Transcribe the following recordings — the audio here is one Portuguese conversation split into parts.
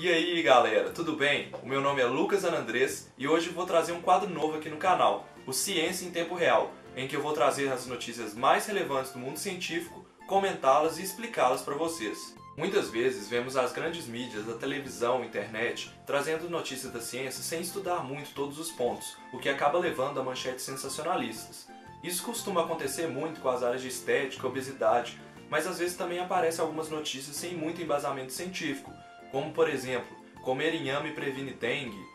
E aí galera, tudo bem? O meu nome é Lucas Anandrés e hoje vou trazer um quadro novo aqui no canal, o Ciência em Tempo Real, em que eu vou trazer as notícias mais relevantes do mundo científico, comentá-las e explicá-las para vocês. Muitas vezes vemos as grandes mídias, a televisão, a internet, trazendo notícias da ciência sem estudar muito todos os pontos, o que acaba levando a manchetes sensacionalistas. Isso costuma acontecer muito com as áreas de estética, obesidade, mas às vezes também aparecem algumas notícias sem muito embasamento científico, como por exemplo, comer inhame previne dengue,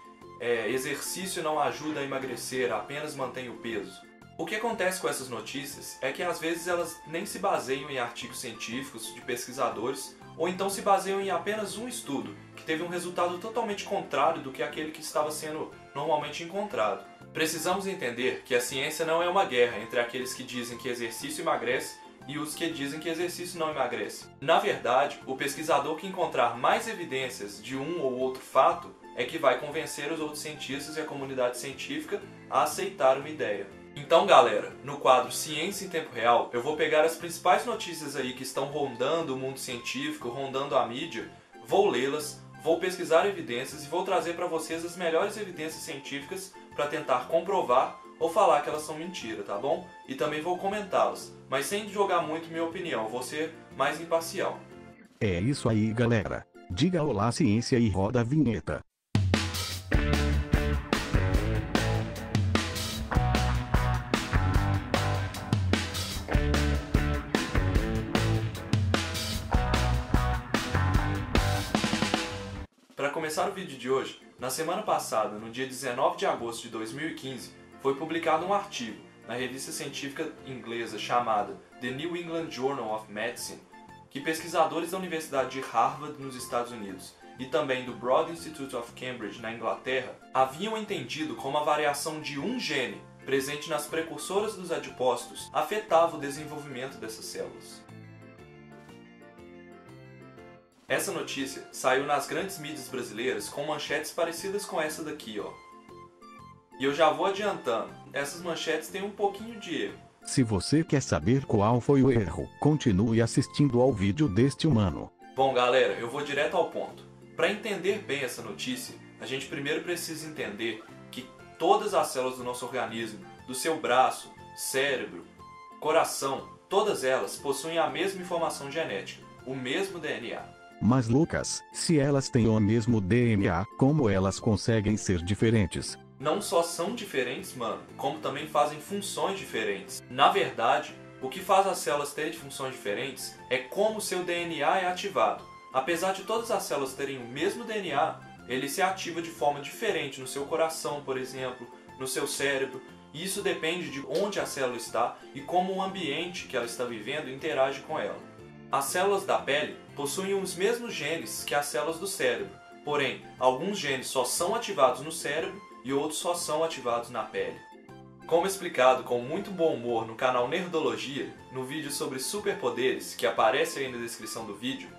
exercício não ajuda a emagrecer, apenas mantém o peso. O que acontece com essas notícias é que às vezes elas nem se baseiam em artigos científicos de pesquisadores, ou então se baseiam em apenas um estudo, que teve um resultado totalmente contrário do que aquele que estava sendo normalmente encontrado. Precisamos entender que a ciência não é uma guerra entre aqueles que dizem que exercício emagrece e os que dizem que exercício não emagrece. Na verdade, o pesquisador que encontrar mais evidências de um ou outro fato é que vai convencer os outros cientistas e a comunidade científica a aceitar uma ideia. Então galera, no quadro Ciência em Tempo Real, eu vou pegar as principais notícias aí que estão rondando o mundo científico, rondando a mídia, vou lê-las, vou pesquisar evidências e vou trazer para vocês as melhores evidências científicas para tentar comprovar ou falar que elas são mentira, tá bom? E também vou comentá-las, mas sem jogar muito minha opinião, vou ser mais imparcial. É isso aí, galera. Diga olá ciência e roda a vinheta. Para começar o vídeo de hoje, na semana passada, no dia 19 de agosto de 2015, foi publicado um artigo na revista científica inglesa chamada The New England Journal of Medicine, que pesquisadores da Universidade de Harvard, nos Estados Unidos, e também do Broad Institute of Cambridge, na Inglaterra, haviam entendido como a variação de um gene presente nas precursoras dos adipócitos afetava o desenvolvimento dessas células. Essa notícia saiu nas grandes mídias brasileiras com manchetes parecidas com essa daqui, ó. E eu já vou adiantando, essas manchetes têm um pouquinho de erro. Se você quer saber qual foi o erro, continue assistindo ao vídeo deste humano. Bom galera, eu vou direto ao ponto. Para entender bem essa notícia, a gente primeiro precisa entender que todas as células do nosso organismo, do seu braço, cérebro, coração, todas elas possuem a mesma informação genética, o mesmo DNA. Mas Lucas, se elas têm o mesmo DNA, como elas conseguem ser diferentes? Não só são diferentes, mano, como também fazem funções diferentes. Na verdade, o que faz as células terem funções diferentes é como seu DNA é ativado. Apesar de todas as células terem o mesmo DNA, ele se ativa de forma diferente no seu coração, por exemplo, no seu cérebro, e isso depende de onde a célula está e como o ambiente que ela está vivendo interage com ela. As células da pele possuem os mesmos genes que as células do cérebro, porém, alguns genes só são ativados no cérebro e outros só são ativados na pele. Como explicado com muito bom humor no canal Nerdologia, no vídeo sobre superpoderes, que aparece aí na descrição do vídeo,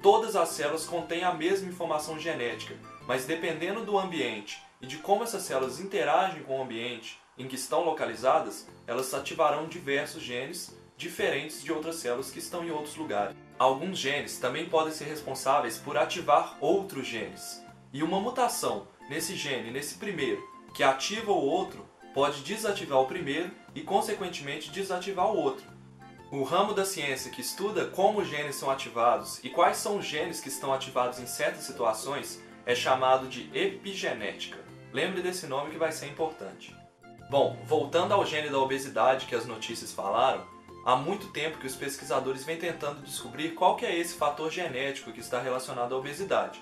todas as células contêm a mesma informação genética, mas dependendo do ambiente e de como essas células interagem com o ambiente em que estão localizadas, elas ativarão diversos genes diferentes de outras células que estão em outros lugares. Alguns genes também podem ser responsáveis por ativar outros genes, e uma mutação nesse gene, nesse primeiro, que ativa o outro, pode desativar o primeiro e, consequentemente, desativar o outro. O ramo da ciência que estuda como os genes são ativados e quais são os genes que estão ativados em certas situações é chamado de epigenética. Lembre desse nome que vai ser importante. Bom, voltando ao gene da obesidade que as notícias falaram, há muito tempo que os pesquisadores vêm tentando descobrir qual que é esse fator genético que está relacionado à obesidade.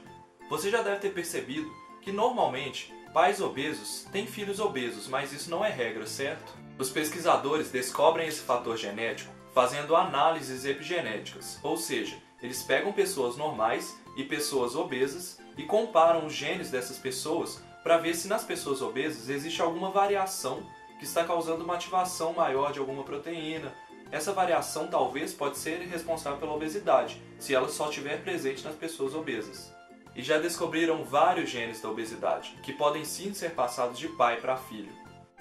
Você já deve ter percebido que normalmente pais obesos têm filhos obesos, mas isso não é regra, certo? Os pesquisadores descobrem esse fator genético fazendo análises epigenéticas, ou seja, eles pegam pessoas normais e pessoas obesas e comparam os genes dessas pessoas para ver se nas pessoas obesas existe alguma variação que está causando uma ativação maior de alguma proteína. Essa variação talvez pode ser responsável pela obesidade, se ela só estiver presente nas pessoas obesas. E já descobriram vários genes da obesidade, que podem sim ser passados de pai para filho.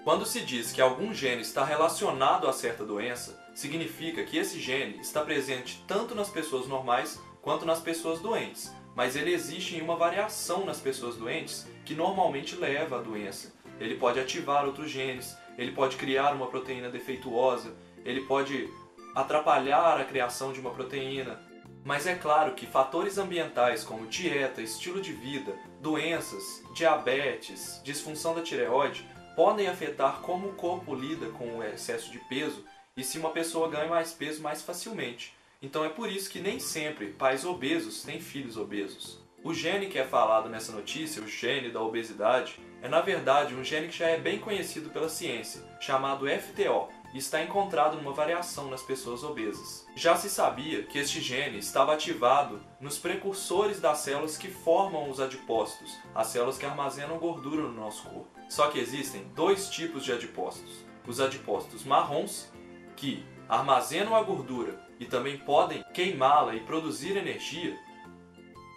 Quando se diz que algum gene está relacionado a certa doença, significa que esse gene está presente tanto nas pessoas normais quanto nas pessoas doentes, mas ele existe em uma variação nas pessoas doentes que normalmente leva à doença. Ele pode ativar outros genes, ele pode criar uma proteína defeituosa, ele pode atrapalhar a criação de uma proteína. Mas é claro que fatores ambientais como dieta, estilo de vida, doenças, diabetes, disfunção da tireoide podem afetar como o corpo lida com o excesso de peso e se uma pessoa ganha mais peso mais facilmente. Então é por isso que nem sempre pais obesos têm filhos obesos. O gene que é falado nessa notícia, o gene da obesidade, é na verdade um gene que já é bem conhecido pela ciência, chamado FTO, e está encontrado numa variação nas pessoas obesas. Já se sabia que este gene estava ativado nos precursores das células que formam os adipócitos, as células que armazenam gordura no nosso corpo. Só que existem dois tipos de adipócitos. Os adipócitos marrons, que armazenam a gordura e também podem queimá-la e produzir energia,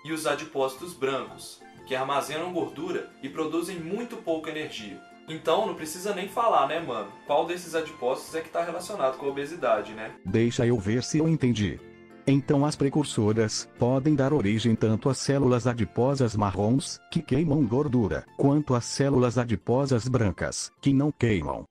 e os adipócitos brancos, que armazenam gordura e produzem muito pouca energia. Então não precisa nem falar, né, mano? Qual desses adipócitos é que está relacionado com a obesidade, né? Deixa eu ver se eu entendi. Então as precursoras podem dar origem tanto às células adiposas marrons, que queimam gordura, quanto às células adiposas brancas, que não queimam.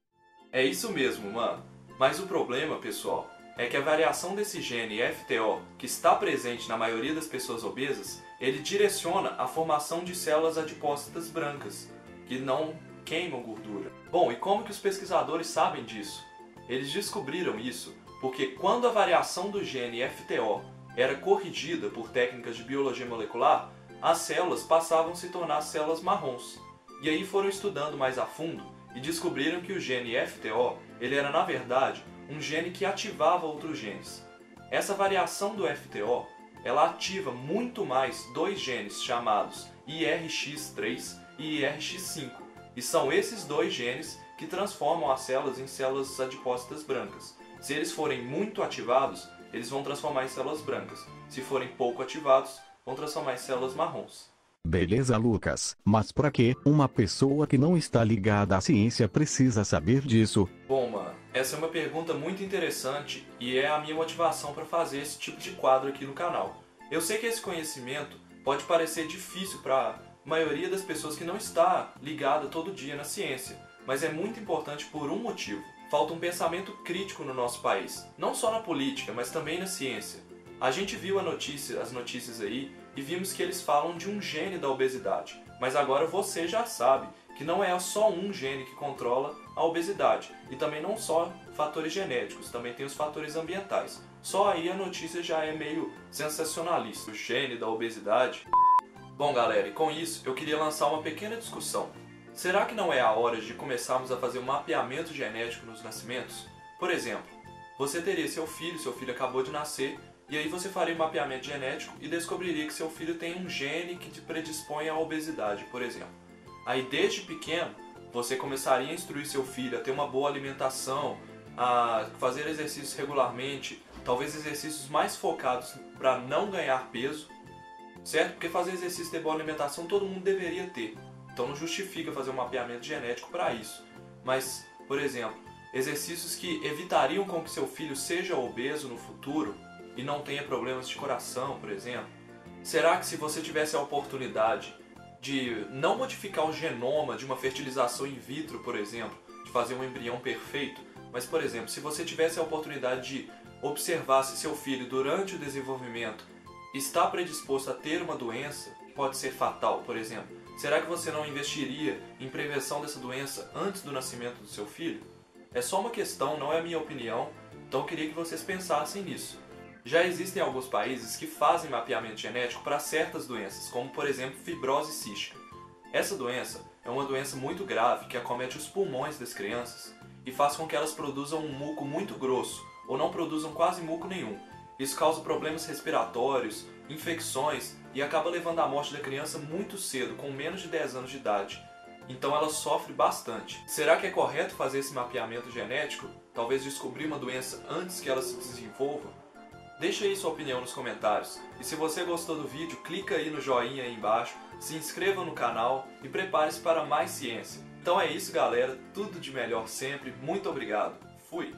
É isso mesmo, mano. Mas o problema, pessoal, é que a variação desse gene FTO, que está presente na maioria das pessoas obesas, ele direciona a formação de células adipócitas brancas, que não queimam gordura. Bom, e como que os pesquisadores sabem disso? Eles descobriram isso porque quando a variação do gene FTO era corrigida por técnicas de biologia molecular, as células passavam a se tornar células marrons. E aí foram estudando mais a fundo e descobriram que o gene FTO, ele era na verdade um gene que ativava outros genes. Essa variação do FTO, ela ativa muito mais dois genes chamados IRX3 e IRX5. E são esses dois genes que transformam as células em células adipócitas brancas. Se eles forem muito ativados, eles vão transformar em células brancas. Se forem pouco ativados, vão transformar em células marrons. Beleza, Lucas, mas pra que uma pessoa que não está ligada à ciência precisa saber disso? Bom, mano, essa é uma pergunta muito interessante e é a minha motivação para fazer esse tipo de quadro aqui no canal. Eu sei que esse conhecimento pode parecer difícil para a maioria das pessoas que não está ligada todo dia na ciência, mas é muito importante por um motivo. Falta um pensamento crítico no nosso país, não só na política, mas também na ciência. A gente viu as notícias aí e vimos que eles falam de um gene da obesidade, mas agora você já sabe que não é só um gene que controla a obesidade, e também não só fatores genéticos, também tem os fatores ambientais. Só aí a notícia já é meio sensacionalista. O gene da obesidade. Bom, galera, e com isso eu queria lançar uma pequena discussão. Será que não é a hora de começarmos a fazer um mapeamento genético nos nascimentos? Por exemplo, você teria seu filho acabou de nascer, e aí você faria um mapeamento genético e descobriria que seu filho tem um gene que te predispõe à obesidade, por exemplo. Aí desde pequeno, você começaria a instruir seu filho a ter uma boa alimentação, a fazer exercícios regularmente, talvez exercícios mais focados para não ganhar peso, certo? Porque fazer exercício e ter boa alimentação todo mundo deveria ter. Então não justifica fazer um mapeamento genético para isso. Mas, por exemplo, exercícios que evitariam com que seu filho seja obeso no futuro e não tenha problemas de coração, por exemplo. Será que se você tivesse a oportunidade de não modificar o genoma de uma fertilização in vitro, por exemplo, de fazer um embrião perfeito, mas, por exemplo, se você tivesse a oportunidade de observar se seu filho, durante o desenvolvimento, está predisposto a ter uma doença que pode ser fatal, por exemplo, será que você não investiria em prevenção dessa doença antes do nascimento do seu filho? É só uma questão, não é a minha opinião, então eu queria que vocês pensassem nisso. Já existem alguns países que fazem mapeamento genético para certas doenças, como por exemplo fibrose cística. Essa doença é uma doença muito grave que acomete os pulmões das crianças e faz com que elas produzam um muco muito grosso ou não produzam quase muco nenhum. Isso causa problemas respiratórios, infecções e acaba levando à morte da criança muito cedo, com menos de 10 anos de idade. Então ela sofre bastante. Será que é correto fazer esse mapeamento genético? Talvez descobrir uma doença antes que ela se desenvolva? Deixa aí sua opinião nos comentários. E se você gostou do vídeo, clica aí no joinha aí embaixo, se inscreva no canal e prepare-se para mais ciência. Então é isso, galera. Tudo de melhor sempre. Muito obrigado. Fui!